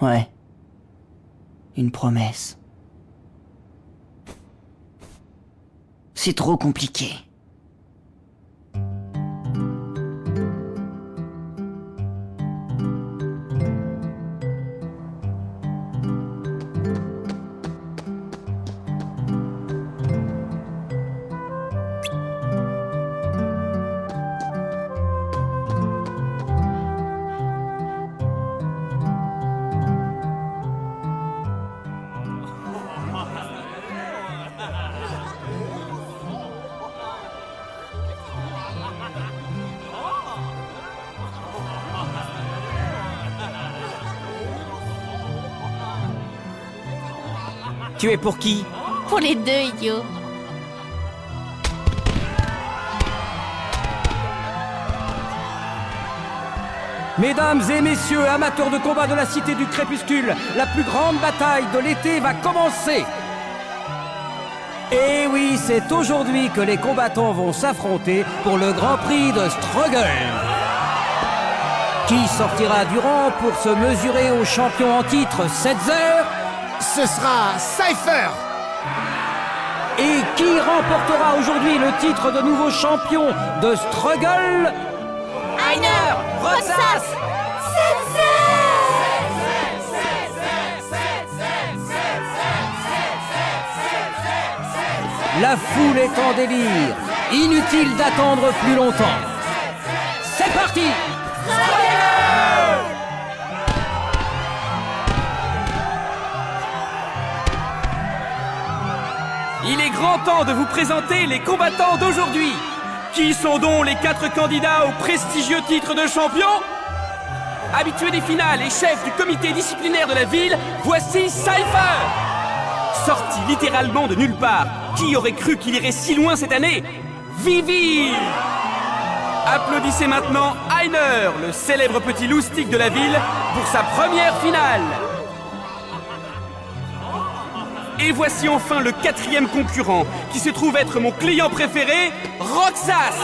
Ouais. Une promesse. C'est trop compliqué. Tu es pour qui? Pour les deux, idiot. Mesdames et messieurs, amateurs de combat de la Cité du Crépuscule, la plus grande bataille de l'été va commencer. Et oui, c'est aujourd'hui que les combattants vont s'affronter pour le Grand Prix de Struggle. Qui sortira du rang pour se mesurer au champion en titre Setzer? Ce sera Cypher. Et qui remportera aujourd'hui le titre de nouveau champion de Struggle? Einer, Roxas, La foule est en délire. Inutile d'attendre plus longtemps. C'est parti! Il est grand temps de vous présenter les combattants d'aujourd'hui. Qui sont donc les 4 candidats au prestigieux titre de champion? Habitué des finales et chef du comité disciplinaire de la ville, voici Cypher. Sorti littéralement de nulle part, qui aurait cru qu'il irait si loin cette année? Vivi! Applaudissez maintenant Einer, le célèbre petit loustic de la ville, pour sa première finale. Et voici enfin le 4e concurrent, qui se trouve être mon client préféré, Roxas.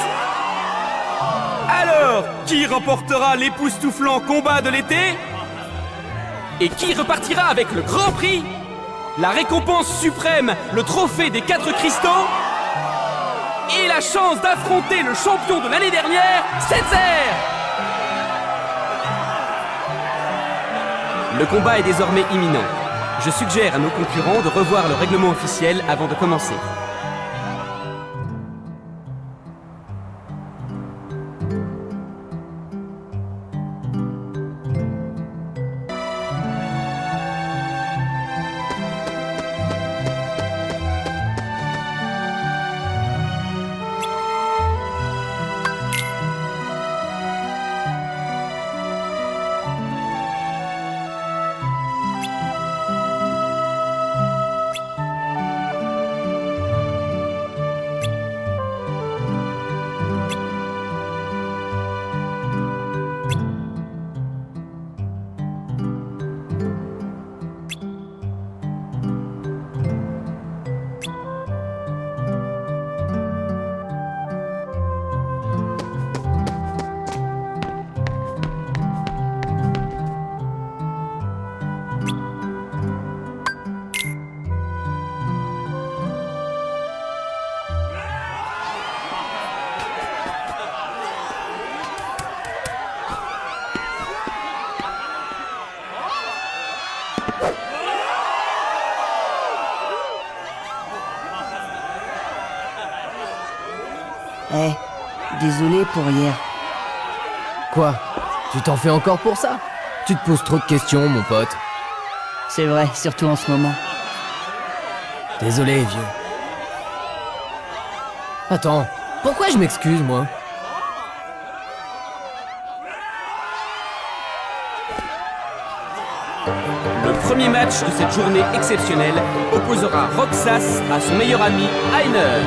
Alors, qui remportera l'époustouflant combat de l'été? Et qui repartira avec le Grand Prix? La récompense suprême, le trophée des 4 cristaux? Et la chance d'affronter le champion de l'année dernière, Setzer. Le combat est désormais imminent. Je suggère à nos concurrents de revoir le règlement officiel avant de commencer. Eh, désolé pour hier. Quoi? Tu t'en fais encore pour ça? Tu te poses trop de questions, mon pote. C'est vrai, surtout en ce moment. Désolé, vieux. Attends, pourquoi je m'excuse, moi? Le premier match de cette journée exceptionnelle opposera Roxas à son meilleur ami, Einer.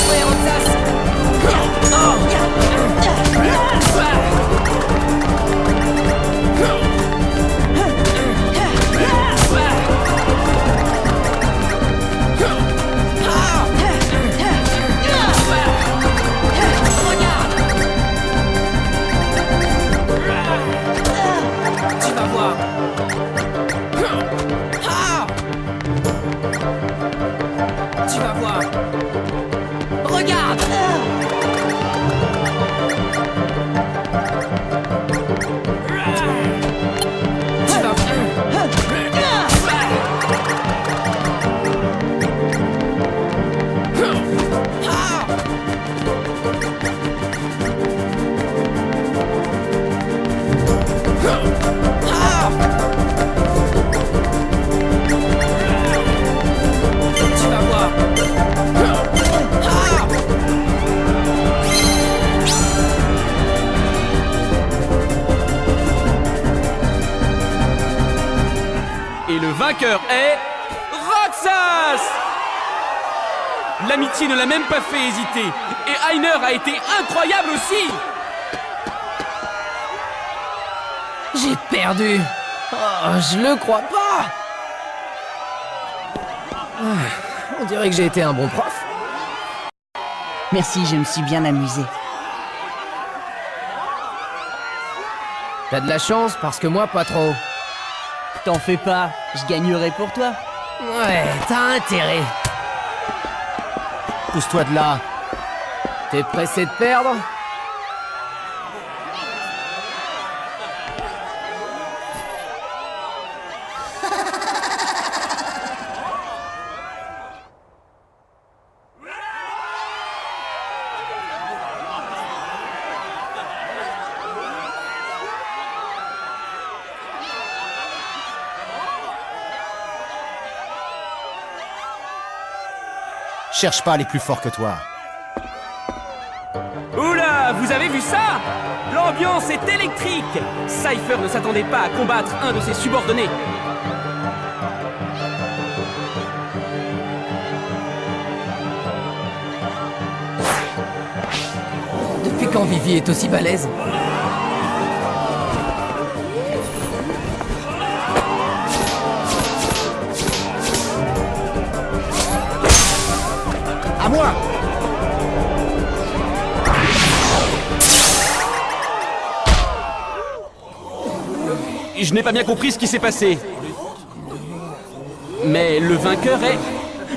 Ouais, Roxas, vainqueur est... Roxas! L'amitié ne l'a même pas fait hésiter. Et Einer a été incroyable aussi! J'ai perdu. Oh, je le crois pas. On dirait que j'ai été un bon prof. Merci, je me suis bien amusé. T'as de la chance parce que moi pas trop. T'en fais pas, je gagnerai pour toi. Ouais, t'as intérêt. Pousse-toi de là. T'es pressé de perdre? Cherche pas les plus forts que toi. Oula, vous avez vu ça? L'ambiance est électrique. Cypher ne s'attendait pas à combattre un de ses subordonnés. Depuis quand Vivi est aussi balèze? À moi! Je n'ai pas bien compris ce qui s'est passé. Mais le vainqueur est...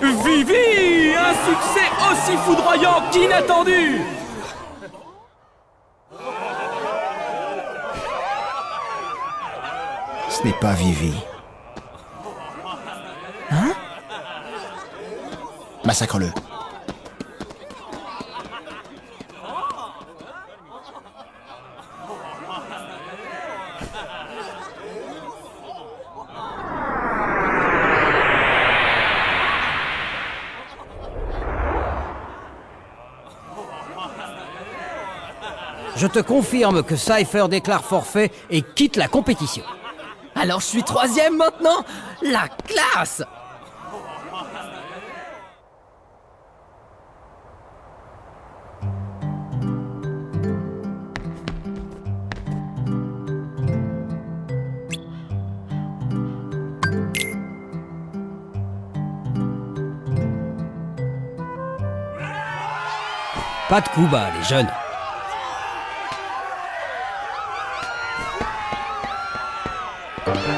Vivi! Un succès aussi foudroyant qu'inattendu! Ce n'est pas Vivi. Hein? Massacre-le. Je te confirme que Cypher déclare forfait et quitte la compétition. Alors je suis 3e maintenant? La classe! Pas de coup bas, les jeunes.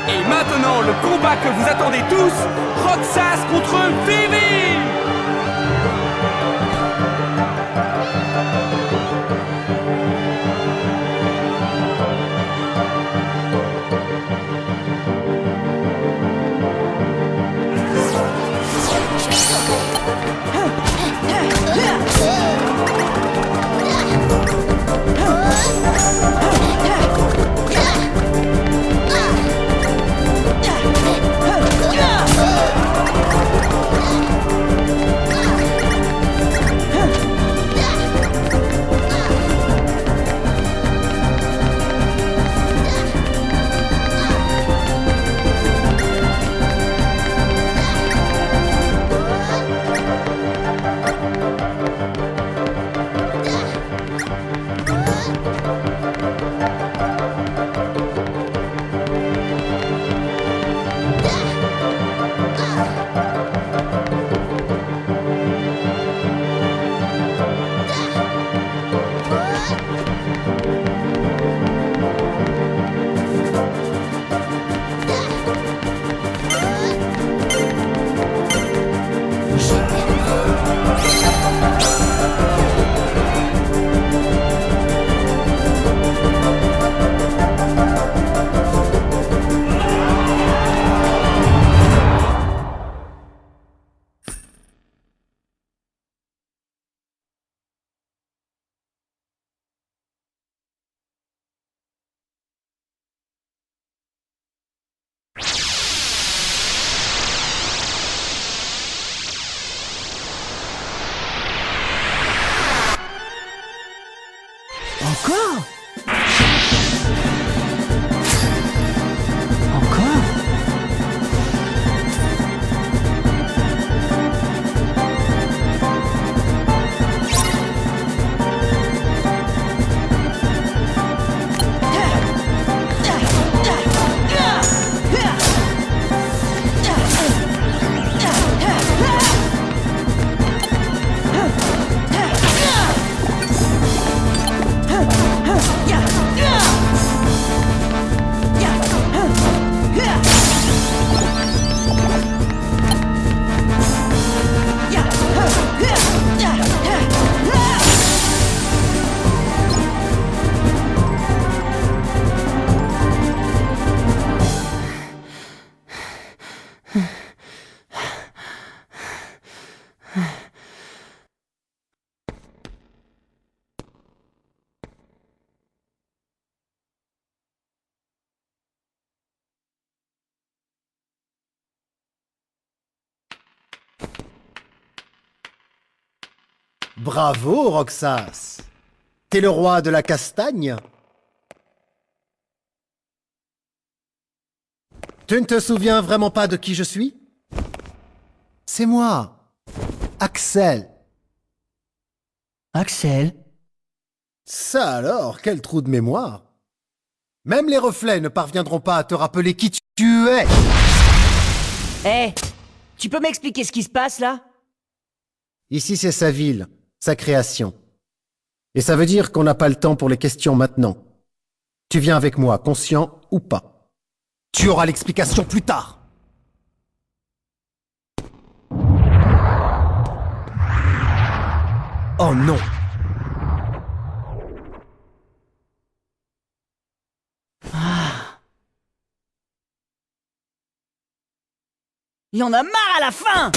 Et maintenant, le combat que vous attendez tous, Roxas contre Vivi! Encore? Encore? Bravo, Roxas. T'es le roi de la castagne? Tu ne te souviens vraiment pas de qui je suis? C'est moi, Axel. Axel? Ça alors, quel trou de mémoire. Même les reflets ne parviendront pas à te rappeler qui tu es. Eh, tu peux m'expliquer ce qui se passe là? Ici, c'est sa ville, sa création. Et ça veut dire qu'on n'a pas le temps pour les questions maintenant. Tu viens avec moi, conscient ou pas. Tu auras l'explication plus tard. Oh non! Il y en a marre à la fin!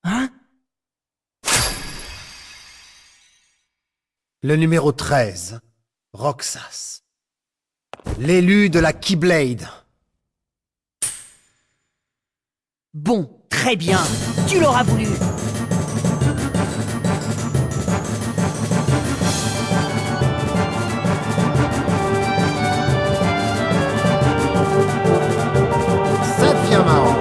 Hein? Le numéro 13, Roxas. L'élu de la Keyblade. Bon, très bien, tu l'auras voulu. Ça devient marrant.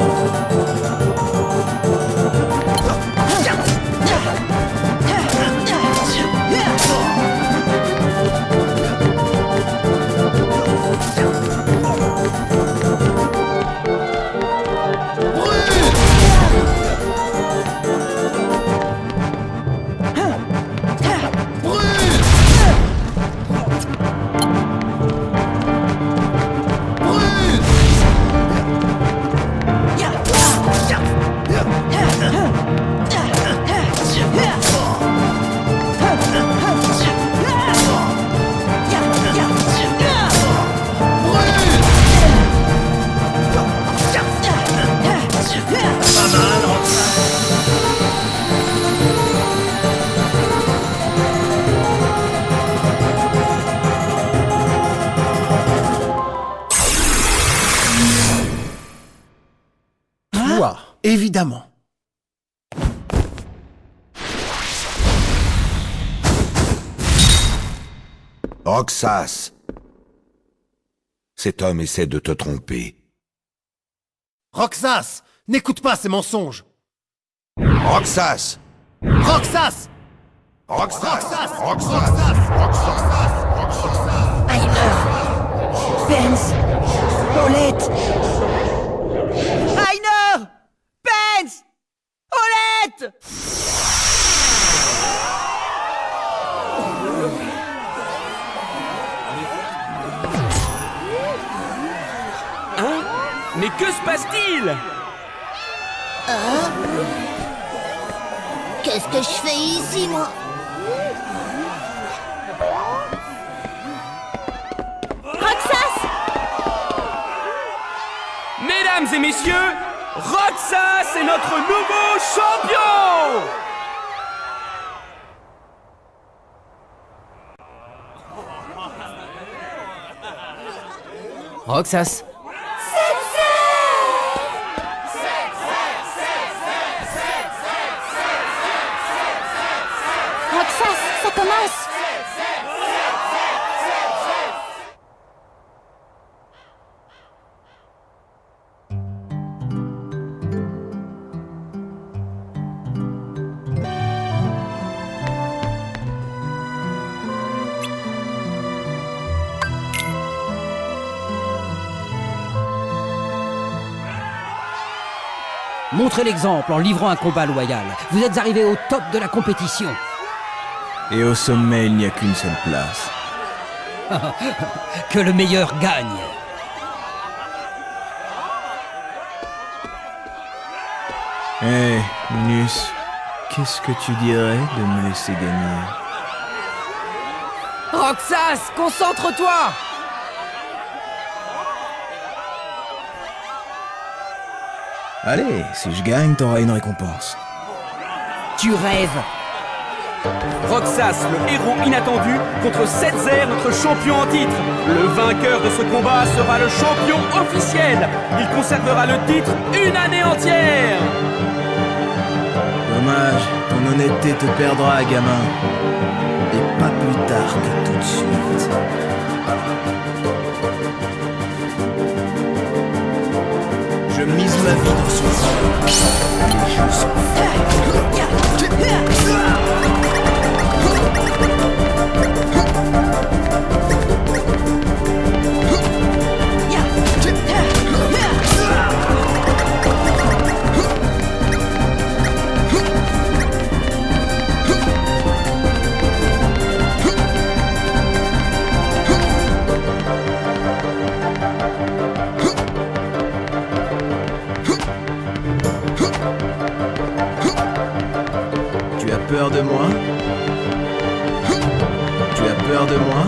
Toi, évidemment. Roxas, cet homme essaie de te tromper. Roxas, n'écoute pas ces mensonges. Roxas! Roxas! Roxas! Tyler, Pence, Paulette. Rainer, Pence, Paulette. Hein? Mais que se passe-t-il? Qu'est-ce que je fais ici, moi? Roxas! Mesdames et messieurs, Roxas est notre nouveau champion! Roxas, Roxas, ça commence! Montrez l'exemple en livrant un combat loyal. Vous êtes arrivé au top de la compétition. Et au sommet, il n'y a qu'une seule place. Que le meilleur gagne. Hé, Minus, qu'est-ce que tu dirais de me laisser gagner? Roxas, concentre-toi! Allez, si je gagne, t'auras une récompense. Tu rêves. Roxas, le héros inattendu, contre Setzer, notre champion en titre. Le vainqueur de ce combat sera le champion officiel. Il conservera le titre une année entière. Dommage, ton honnêteté te perdra, gamin. Et pas plus tard que tout de suite. Je mise ma vie dans ce jeu. Les jeux sont peur de moi? Tu as peur de moi?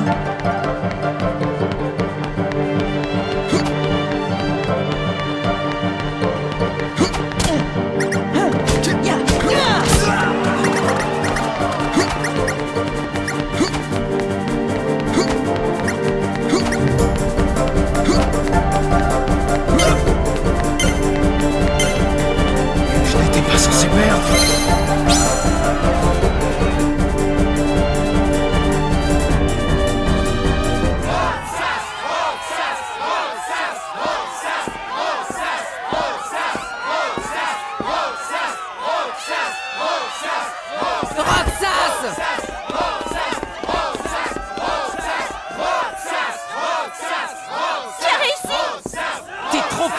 Je n'étais pas censé perdre.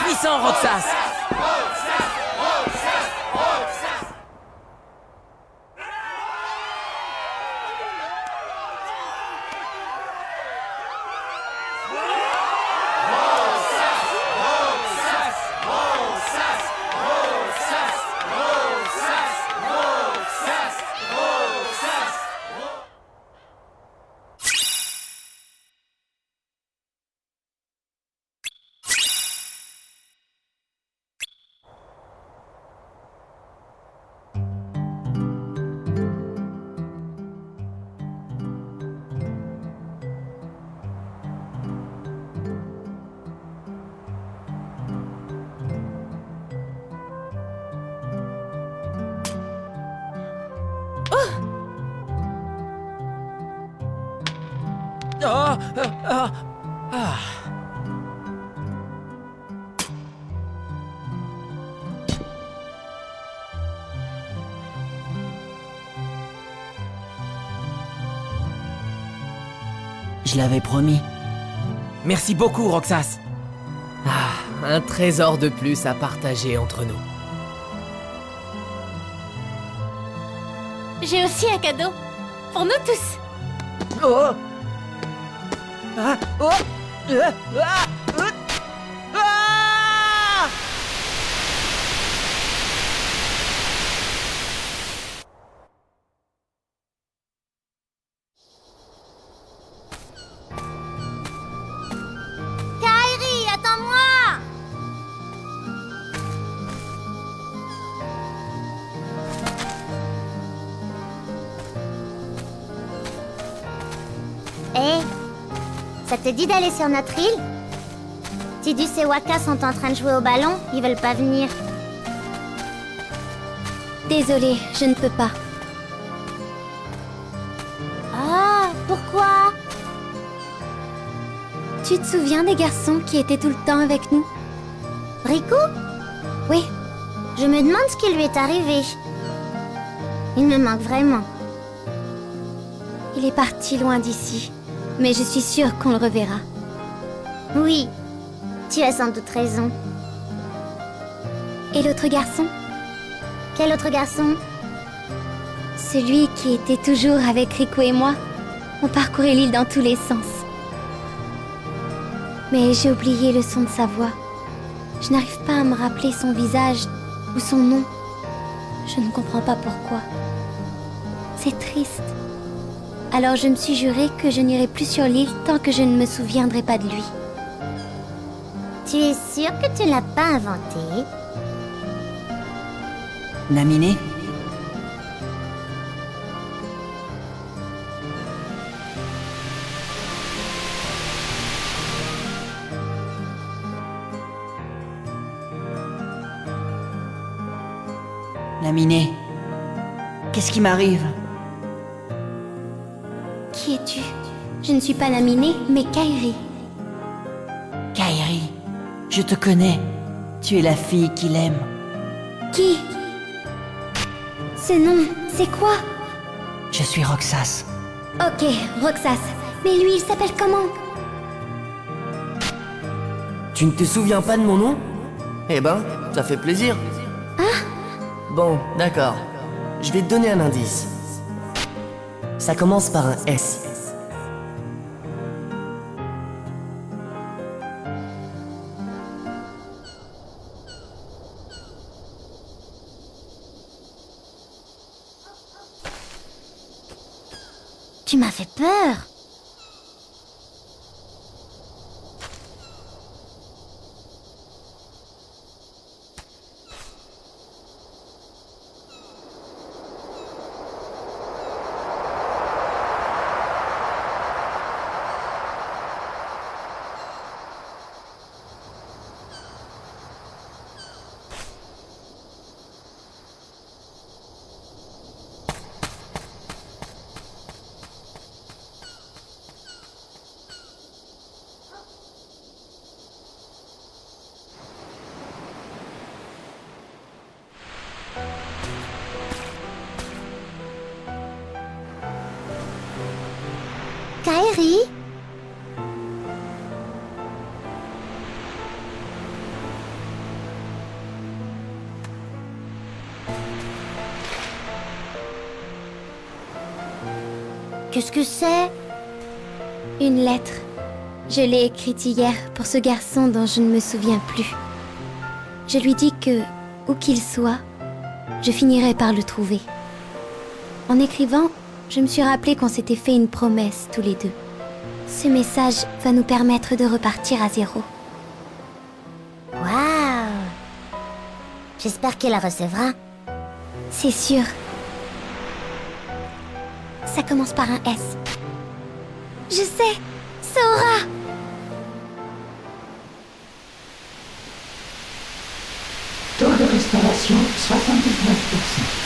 Puissant, Roxas! Je l'avais promis. Merci beaucoup, Roxas. Ah, un trésor de plus à partager entre nous. J'ai aussi un cadeau. Pour nous tous. Oh! Ah! Oh! Ah! Kairi, attends-moi! Hé, ça te dit d'aller sur notre île? Tidus et Wakka sont en train de jouer au ballon, ils veulent pas venir. Désolée, je ne peux pas. Ah, pourquoi? Tu te souviens des garçons qui étaient tout le temps avec nous? Riku? Oui. Je me demande ce qui lui est arrivé. Il me manque vraiment. Il est parti loin d'ici, mais je suis sûre qu'on le reverra. Oui, tu as sans doute raison. Et l'autre garçon? Quel autre garçon? Celui qui était toujours avec Riku et moi. On parcourait l'île dans tous les sens. Mais j'ai oublié le son de sa voix. Je n'arrive pas à me rappeler son visage ou son nom. Je ne comprends pas pourquoi. C'est triste. Alors je me suis juré que je n'irai plus sur l'île tant que je ne me souviendrai pas de lui. Tu es sûr que tu ne l'as pas inventé? Naminé? Naminé, Qu'est-ce qui m'arrive? Qui es-tu? Je ne suis pas Naminé, mais Kairi. Kairi, je te connais. Tu es la fille qu'il aime. Qui? Ce nom, c'est quoi? Je suis Roxas. Ok, Roxas. Mais lui, il s'appelle comment? Tu ne te souviens pas de mon nom? Eh ben, ça fait plaisir. Hein? Bon, d'accord. Je vais te donner un indice. Ça commence par un S. Tu m'as fait peur. Kairi? Qu'est-ce que c'est? Une lettre. Je l'ai écrite hier pour ce garçon dont je ne me souviens plus. Je lui dis que, où qu'il soit, je finirai par le trouver. En écrivant, je me suis rappelé qu'on s'était fait une promesse tous les deux. Ce message va nous permettre de repartir à zéro. Waouh! J'espère qu'elle la recevra. C'est sûr. Ça commence par un S. Je sais! Sora! Taux de restauration 79%.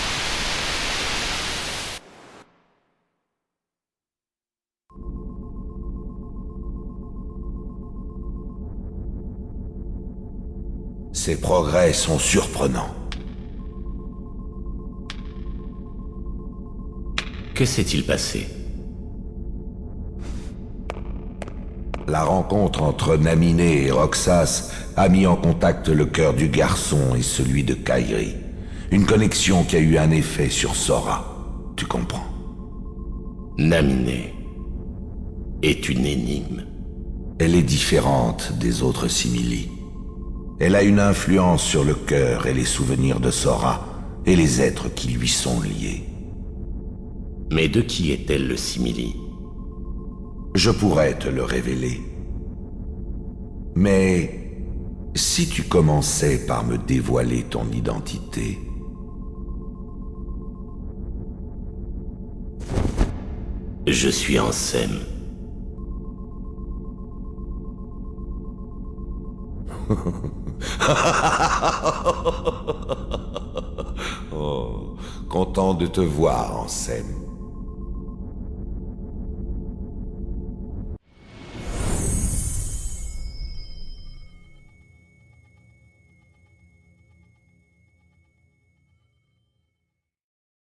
Ces progrès sont surprenants. Que s'est-il passé? La rencontre entre Naminé et Roxas a mis en contact le cœur du garçon et celui de Kairi. Une connexion qui a eu un effet sur Sora. Tu comprends? Naminé est une énigme. Elle est différente des autres simili. Elle a une influence sur le cœur et les souvenirs de Sora et les êtres qui lui sont liés. Mais de qui est-elle le simili? Je pourrais te le révéler. Mais si tu commençais par me dévoiler ton identité... Je suis Ansem. Oh, content de te voir, Ansem.